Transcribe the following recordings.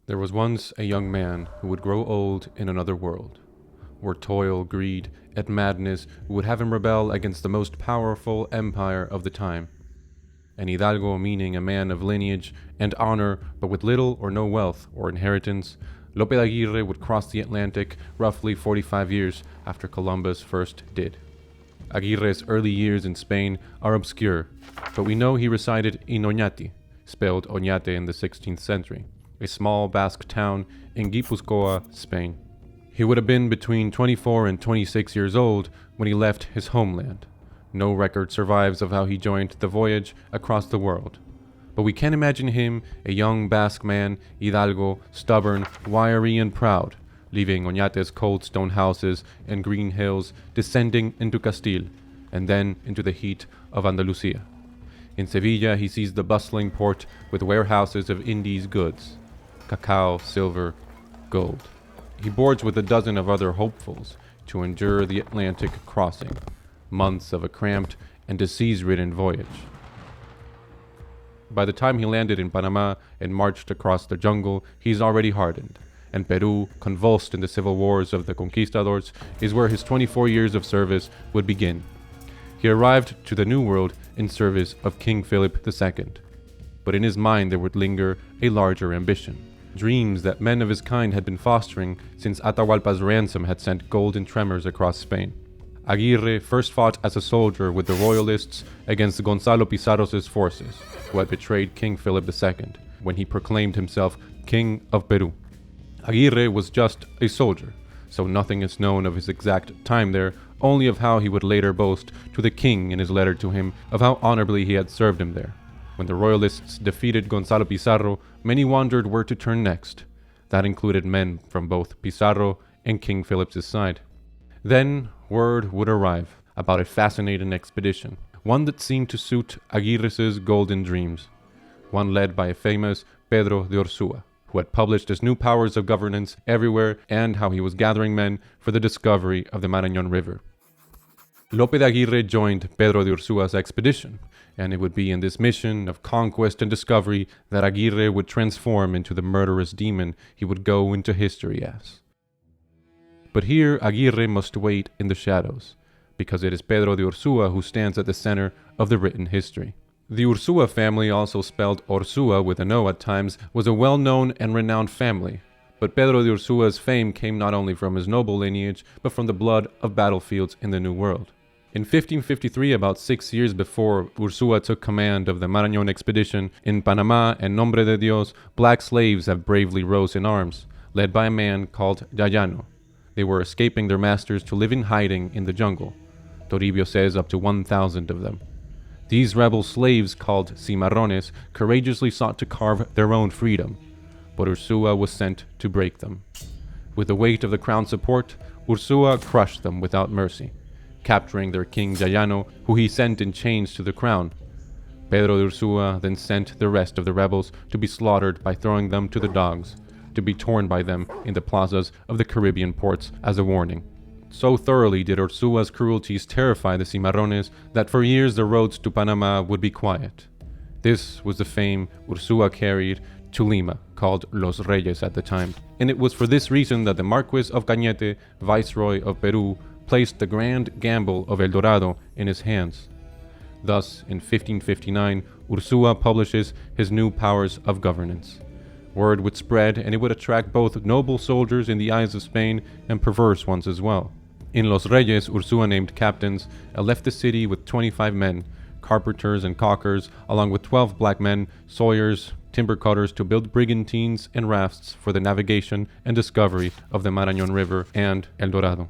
There was once a young man who would grow old in another world, where toil, greed, and madness would have him rebel against the most powerful empire of the time. An hidalgo, meaning a man of lineage and honor, but with little or no wealth or inheritance, Lope de Aguirre would cross the Atlantic roughly 45 years after Columbus first did. Aguirre's early years in Spain are obscure, but we know he resided in Oñate, spelled Oñate in the 16th century, a small Basque town in Guipúzcoa, Spain. He would have been between 24 and 26 years old when he left his homeland. No record survives of how he joined the voyage across the world. But we can imagine him, a young Basque man, hidalgo, stubborn, wiry and proud, leaving Oñate's cold stone houses and green hills, descending into Castile, and then into the heat of Andalusia. In Sevilla he sees the bustling port with warehouses of Indies goods, cacao, silver, gold. He boards with a dozen of other hopefuls to endure the Atlantic crossing, months of a cramped and disease-ridden voyage. By the time he landed in Panama and marched across the jungle, he's already hardened, and Peru, convulsed in the civil wars of the conquistadors, is where his 24 years of service would begin. He arrived to the New World in service of King Philip II, but in his mind there would linger a larger ambition, dreams that men of his kind had been fostering since Atahualpa's ransom had sent golden tremors across Spain. Aguirre first fought as a soldier with the royalists against Gonzalo Pizarro's forces, who had betrayed King Philip II, when he proclaimed himself King of Peru. Aguirre was just a soldier, so nothing is known of his exact time there, only of how he would later boast to the king in his letter to him of how honorably he had served him there. When the royalists defeated Gonzalo Pizarro, many wondered where to turn next. That included men from both Pizarro and King Philip's side. Then word would arrive about a fascinating expedition, one that seemed to suit Aguirre's golden dreams, one led by a famous Pedro de Ursúa, who had published his new powers of governance everywhere and how he was gathering men for the discovery of the Marañón River. Lope de Aguirre joined Pedro de Ursúa's expedition, and it would be in this mission of conquest and discovery that Aguirre would transform into the murderous demon he would go into history as. But here Aguirre must wait in the shadows, because it is Pedro de Ursúa who stands at the center of the written history. The Ursúa family, also spelled Ursúa with an O at times, was a well-known and renowned family, but Pedro de Ursúa's fame came not only from his noble lineage, but from the blood of battlefields in the New World. In 1553, about 6 years before Ursúa took command of the Marañón expedition, in Panama and Nombre de Dios, black slaves have bravely rose in arms, led by a man called Yayano. They were escaping their masters to live in hiding in the jungle. Toribio says up to 1,000 of them. These rebel slaves, called cimarrones, courageously sought to carve their own freedom, but Ursúa was sent to break them. With the weight of the crown's support, Ursúa crushed them without mercy, capturing their king Yayano, who he sent in chains to the crown. Pedro de Ursúa then sent the rest of the rebels to be slaughtered by throwing them to the dogs, to be torn by them in the plazas of the Caribbean ports as a warning. So thoroughly did Ursúa's cruelties terrify the cimarrones that for years the roads to Panama would be quiet. This was the fame Ursúa carried to Lima, called Los Reyes at the time, and it was for this reason that the Marquis of Cañete, Viceroy of Peru, placed the grand gamble of El Dorado in his hands. Thus, in 1559, Ursúa publishes his new powers of governance. Word would spread, and it would attract both noble soldiers in the eyes of Spain and perverse ones as well. In Los Reyes, Ursúa named captains and left the city with 25 men, carpenters and caulkers, along with 12 black men, sawyers, timber cutters, to build brigantines and rafts for the navigation and discovery of the Marañón River and El Dorado.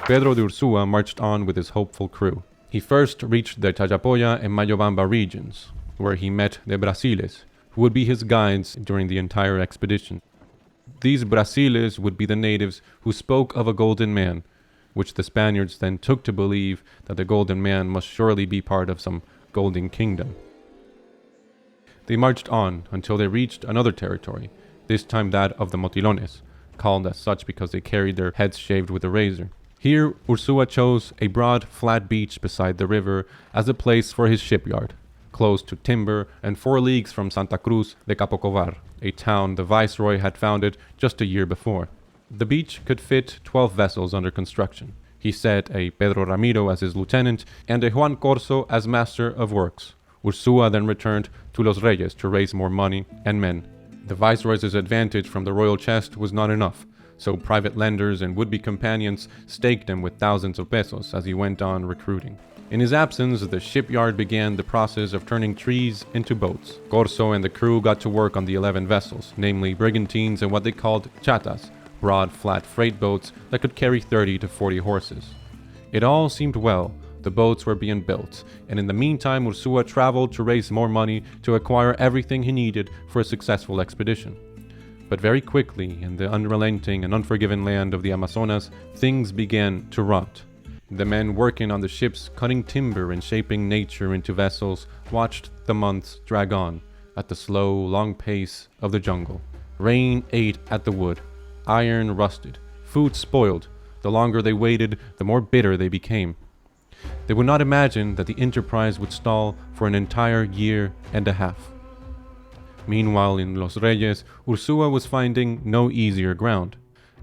Pedro de Ursúa marched on with his hopeful crew. He first reached the Chachapoya and Mayobamba regions, where he met the Brasiles, who would be his guides during the entire expedition. These Brasiles would be the natives who spoke of a golden man, which the Spaniards then took to believe that the golden man must surely be part of some golden kingdom. They marched on until they reached another territory, this time that of the Motilones, called as such because they carried their heads shaved with a razor. Here, Ursúa chose a broad, flat beach beside the river as a place for his shipyard, close to timber and 4 leagues from Santa Cruz de Capocovar, a town the viceroy had founded just a year before. The beach could fit 12 vessels under construction. He set a Pedro Ramiro as his lieutenant and a Juan Corso as master of works. Ursúa then returned to Los Reyes to raise more money and men. The viceroy's advantage from the royal chest was not enough, so private lenders and would-be companions staked him with thousands of pesos as he went on recruiting. In his absence, the shipyard began the process of turning trees into boats. Corso and the crew got to work on the 11 vessels, namely brigantines and what they called chatas, broad, flat freight boats that could carry 30 to 40 horses. It all seemed well. The boats were being built, and in the meantime Ursúa traveled to raise more money to acquire everything he needed for a successful expedition. But very quickly, in the unrelenting and unforgiving land of the Amazonas, things began to rot. The men working on the ships, cutting timber and shaping nature into vessels, watched the months drag on at the slow, long pace of the jungle. Rain ate at the wood. Iron rusted. Food spoiled. The longer they waited, the more bitter they became. They would not imagine that the enterprise would stall for an entire year and a half. Meanwhile, in Los Reyes, Ursúa was finding no easier ground.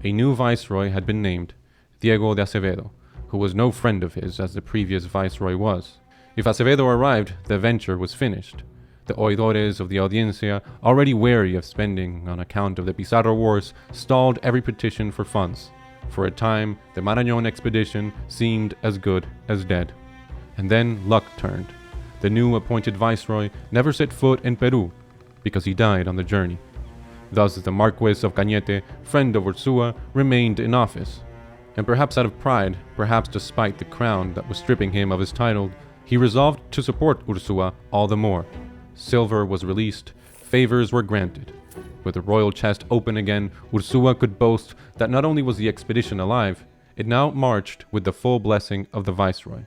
A new viceroy had been named, Diego de Acevedo, who was no friend of his as the previous viceroy was. If Acevedo arrived, the venture was finished. The oidores of the Audiencia, already wary of spending on account of the Pizarro Wars, stalled every petition for funds. For a time, the Marañón expedition seemed as good as dead. And then luck turned. The new appointed viceroy never set foot in Peru, because he died on the journey. Thus the Marquess of Oñate, friend of Ursúa, remained in office. And perhaps out of pride, perhaps despite the crown that was stripping him of his title, he resolved to support Ursúa all the more. Silver was released, favors were granted. With the royal chest open again, Ursúa could boast that not only was the expedition alive, it now marched with the full blessing of the viceroy.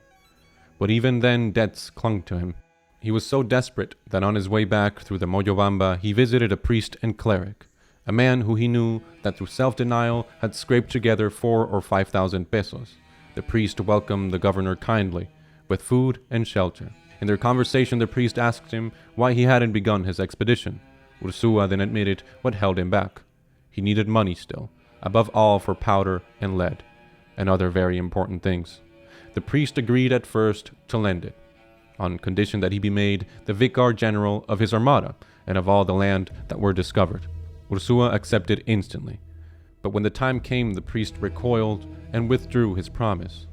But even then debts clung to him. He was so desperate that on his way back through the Moyobamba he visited a priest and cleric, a man who he knew that through self-denial had scraped together 4,000 or 5,000 pesos. The priest welcomed the governor kindly, with food and shelter. In their conversation the priest asked him why he hadn't begun his expedition. Ursúa then admitted what held him back. He needed money still, above all for powder and lead, and other very important things. The priest agreed at first to lend it, on condition that he be made the vicar general of his armada and of all the land that were discovered. Ursúa accepted instantly, but when the time came the priest recoiled and withdrew his promise.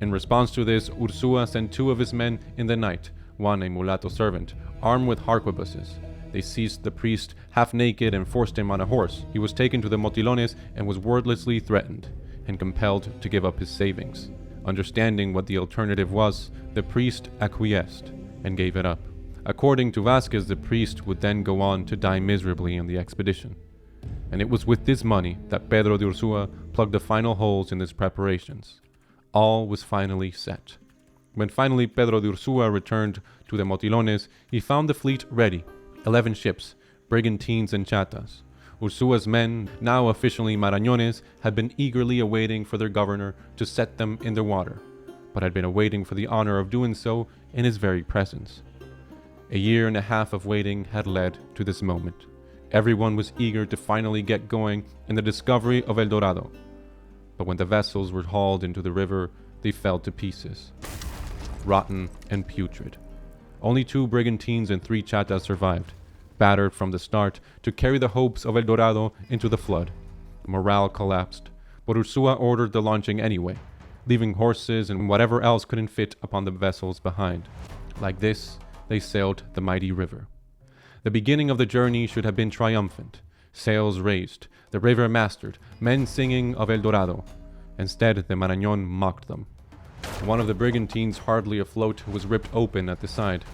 In response to this, Ursúa sent 2 of his men in the night, one a mulatto servant, armed with harquebuses. They seized the priest half naked and forced him on a horse. He was taken to the motilones and was wordlessly threatened and compelled to give up his savings. Understanding what the alternative was, the priest acquiesced and gave it up. According to Vázquez, the priest would then go on to die miserably in the expedition. And it was with this money that Pedro de Ursúa plugged the final holes in his preparations. All was finally set. When finally Pedro de Ursúa returned to the motilones, he found the fleet ready. 11 ships, brigantines and chatas. Ursúa's men, now officially Marañones, had been eagerly awaiting for their governor to set them in the water, but had been awaiting for the honor of doing so in his very presence. A year and a half of waiting had led to this moment. Everyone was eager to finally get going in the discovery of El Dorado. But when the vessels were hauled into the river, they fell to pieces, rotten and putrid. Only 2 brigantines and 3 chatas survived, battered from the start to carry the hopes of El Dorado into the flood. Morale collapsed, but Ursúa ordered the launching anyway, leaving horses and whatever else couldn't fit upon the vessels behind. Like this, they sailed the mighty river. The beginning of the journey should have been triumphant. Sails raised, the river mastered, men singing of El Dorado. Instead, the Marañón mocked them. One of the brigantines, hardly afloat, was ripped open at the side.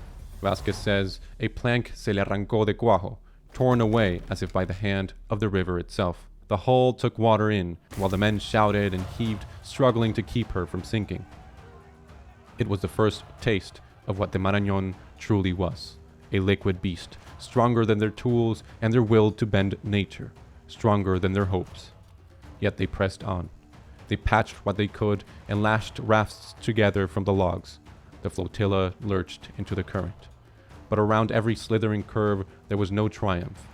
Vázquez says, a plank se le arrancó de cuajo, torn away as if by the hand of the river itself. The hull took water in, while the men shouted and heaved, struggling to keep her from sinking. It was the first taste of what the Marañón truly was, a liquid beast, stronger than their tools and their will to bend nature, stronger than their hopes. Yet they pressed on. They patched what they could and lashed rafts together from the logs. The flotilla lurched into the current. but around every slithering curve there was no triumph,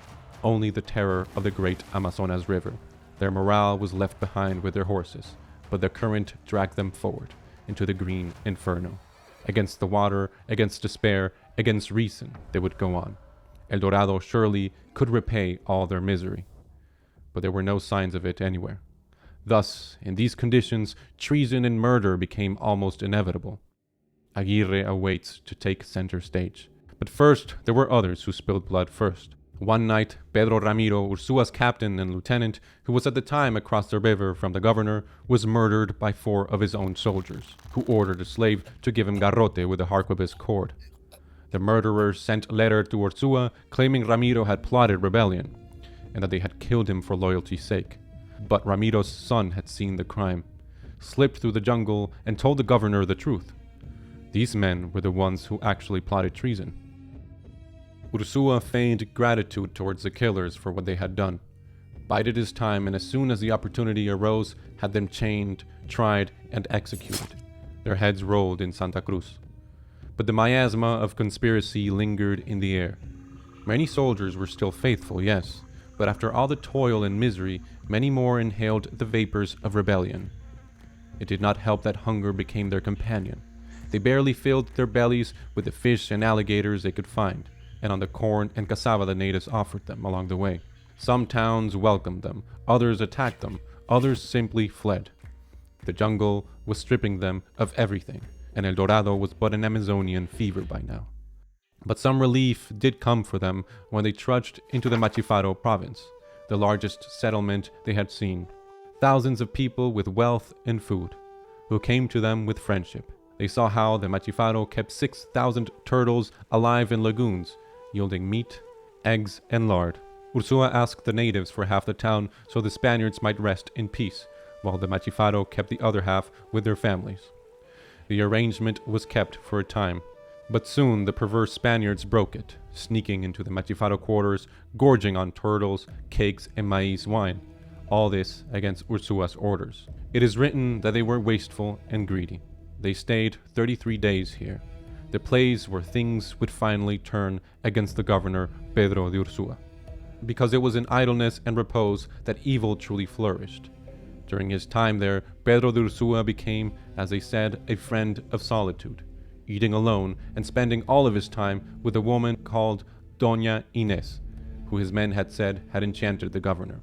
only the terror of the great Amazonas River. Their morale was left behind with their horses, but the current dragged them forward into the green inferno. Against the water, against despair, against reason, they would go on. El Dorado surely could repay all their misery, but there were no signs of it anywhere. Thus, in these conditions, treason and murder became almost inevitable. Aguirre awaits to take center stage. But first, there were others who spilled blood first. One night, Pedro Ramiro, Ursúa's captain and lieutenant, who was at the time across the river from the governor, was murdered by 4 of his own soldiers, who ordered a slave to give him garrote with a harquebus cord. The murderers sent a letter to Ursúa claiming Ramiro had plotted rebellion, and that they had killed him for loyalty's sake. But Ramiro's son had seen the crime, slipped through the jungle, and told the governor the truth. These men were the ones who actually plotted treason. Ursúa feigned gratitude towards the killers for what they had done, bided his time, and as soon as the opportunity arose, had them chained, tried, and executed. Their heads rolled in Santa Cruz. But the miasma of conspiracy lingered in the air. Many soldiers were still faithful, yes, but after all the toil and misery, many more inhaled the vapors of rebellion. It did not help that hunger became their companion. They barely filled their bellies with the fish and alligators they could find, and on the corn and cassava the natives offered them along the way. Some towns welcomed them, others attacked them, others simply fled. The jungle was stripping them of everything, and El Dorado was but an Amazonian fever by now. But some relief did come for them when they trudged into the Machifaro province, the largest settlement they had seen. Thousands of people with wealth and food, who came to them with friendship. They saw how the Machifaro kept 6,000 turtles alive in lagoons, yielding meat, eggs, and lard. Ursúa asked the natives for half the town so the Spaniards might rest in peace, while the Machifaro kept the other half with their families. The arrangement was kept for a time, but soon the perverse Spaniards broke it, sneaking into the Machifaro quarters, gorging on turtles, cakes, and maize wine. All this against Ursúa's orders. It is written that they were wasteful and greedy. They stayed 33 days here, the place where things would finally turn against the governor Pedro de Ursúa, because it was in idleness and repose that evil truly flourished. During his time there, Pedro de Ursúa became, as they said, a friend of solitude, eating alone and spending all of his time with a woman called Doña Inés, who his men had said had enchanted the governor.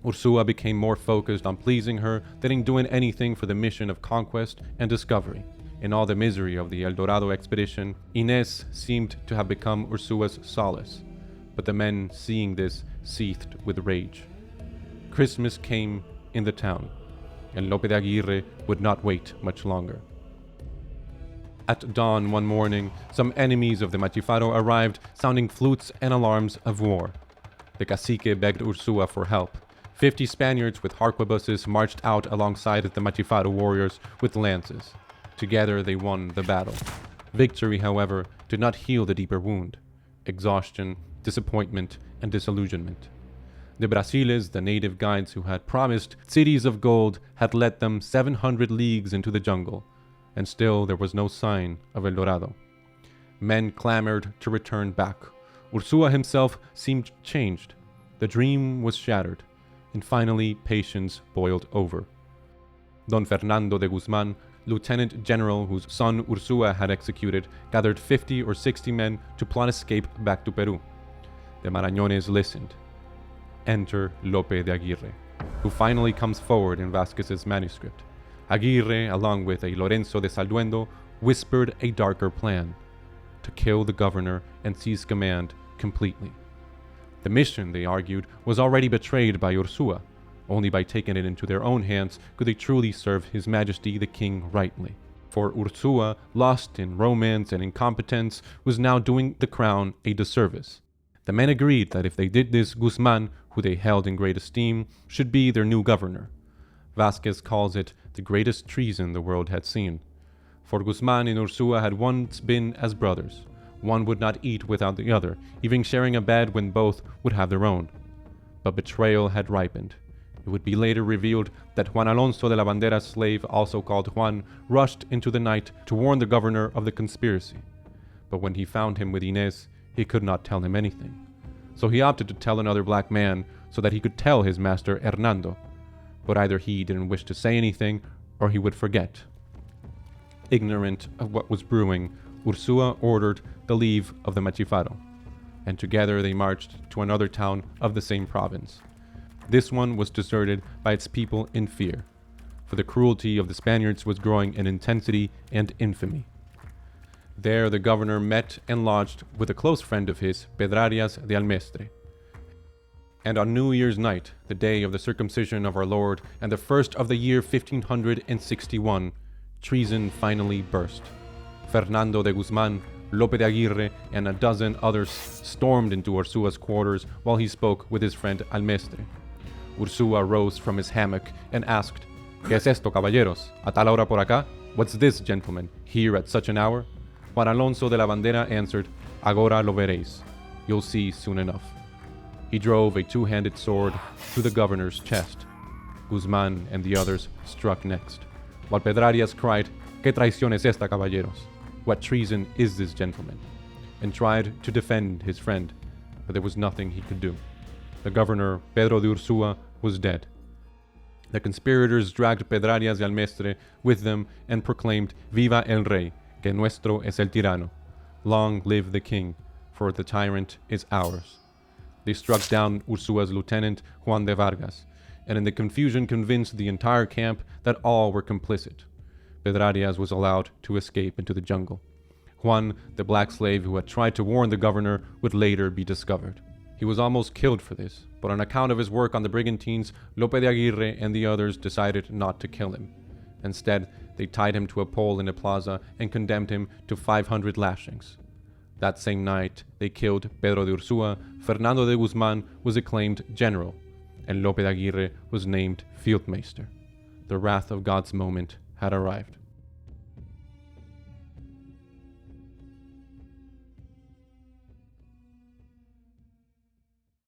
Ursúa became more focused on pleasing her than in doing anything for the mission of conquest and discovery. In all the misery of the El Dorado expedition, Inés seemed to have become Ursúa's solace, but the men, seeing this, seethed with rage. Christmas came in the town, and Lope de Aguirre would not wait much longer. At dawn one morning, some enemies of the Machifaro arrived, sounding flutes and alarms of war. The cacique begged Ursúa for help. 50 Spaniards with harquebuses marched out alongside the Machifaro warriors with lances. Together they won the battle. Victory, however, did not heal the deeper wound: exhaustion, disappointment, and disillusionment. The Brasiles, the native guides who had promised cities of gold, had led them 700 leagues into the jungle, and still there was no sign of El Dorado. Men clamored to return back. Ursúa himself seemed changed. The dream was shattered, and finally patience boiled over. Don Fernando de Guzman, lieutenant general whose son Ursúa had executed, gathered 50 or 60 men to plot escape back to Peru. The Marañones listened. Enter Lope de Aguirre, who finally comes forward in Vázquez's manuscript. Aguirre, along with a Lorenzo de Salduendo, whispered a darker plan: to kill the governor and seize command completely. The mission, they argued, was already betrayed by Ursúa. Only by taking it into their own hands could they truly serve His Majesty the King rightly. For Ursúa, lost in romance and incompetence, was now doing the crown a disservice. The men agreed that if they did this, Guzman, who they held in great esteem, should be their new governor. Vázquez calls it the greatest treason the world had seen. For Guzman and Ursúa had once been as brothers. One would not eat without the other, even sharing a bed when both would have their own. But betrayal had ripened. It would be later revealed that Juan Alonso de la Bandera's slave, also called Juan, rushed into the night to warn the governor of the conspiracy. But when he found him with Inés, he could not tell him anything. So he opted to tell another black man so that he could tell his master Hernando, but either he didn't wish to say anything or he would forget. Ignorant of what was brewing, Ursúa ordered the leave of the Machifaro, and together they marched to another town of the same province. This one was deserted by its people in fear, for the cruelty of the Spaniards was growing in intensity and infamy. There the governor met and lodged with a close friend of his, Pedrarias de Almestre. And on New Year's night, the day of the circumcision of our Lord, and the first of the year 1561, treason finally burst. Fernando de Guzman, Lope de Aguirre, and a dozen others stormed into Ursúa's quarters while he spoke with his friend Almestre. Ursúa rose from his hammock and asked, ¿Qué es esto, caballeros? ¿A tal hora por acá? What's this, gentlemen, here at such an hour? Juan Alonso de la Bandera answered, Agora lo veréis. You'll see soon enough. He drove a two-handed sword through the governor's chest. Guzman and the others struck next, while Pedrarias cried, ¿Qué traición es esta, caballeros? What treason is this, gentlemen? And tried to defend his friend, but there was nothing he could do. The governor, Pedro de Ursúa, was dead. The conspirators dragged Pedrarias de Almestre with them and proclaimed, Viva el Rey, que nuestro es el tirano. Long live the king, for the tyrant is ours. They struck down Ursúa's lieutenant, Juan de Vargas, and in the confusion convinced the entire camp that all were complicit. Pedrarias was allowed to escape into the jungle. Juan, the black slave who had tried to warn the governor, would later be discovered. He was almost killed for this, but on account of his work on the brigantines, Lope de Aguirre and the others decided not to kill him. Instead, they tied him to a pole in a plaza and condemned him to 500 lashings. That same night, they killed Pedro de Ursúa, Fernando de Guzman was acclaimed general, and Lope de Aguirre was named Fieldmeister. The wrath of God's moment had arrived.